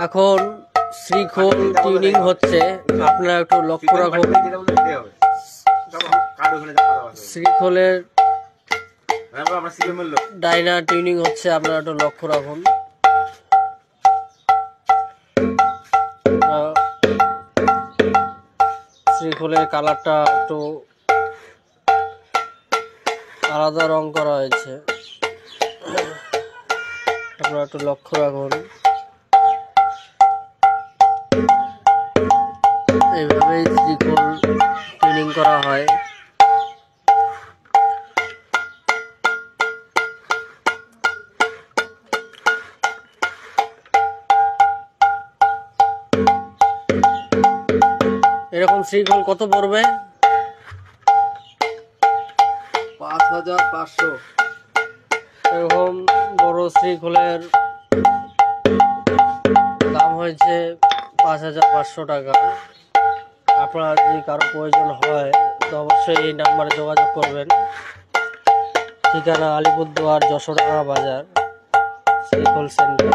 এখন শ্রীখোল টিউনিং হচ্ছে, আপনারা একটু লক্ষ্য রাখুন। শ্রীখোলের ডাইনা টিউনিং হচ্ছে, আপনারা একটু লক্ষ্য রাখুন। শ্রীখোলের কালারটা একটু আলাদা রং করা হয়েছে, আপনারা একটু লক্ষ্য রাখুন। এইভাবেই শ্রীখোল টিউনিং করা হয়। এরকম শ্রীখোল কত পড়বে? 5500। এরকম বড় শ্রীখোলের দাম হয়েছে 5500 টাকা। আপনার যদি কারো প্রয়োজন হয় তো অবশ্যই এই নাম্বারে যোগাযোগ করবেন। ঠিকানা আলিপুরদুয়ার, যশোর বাজার, শ্রীখোল সেন্টার।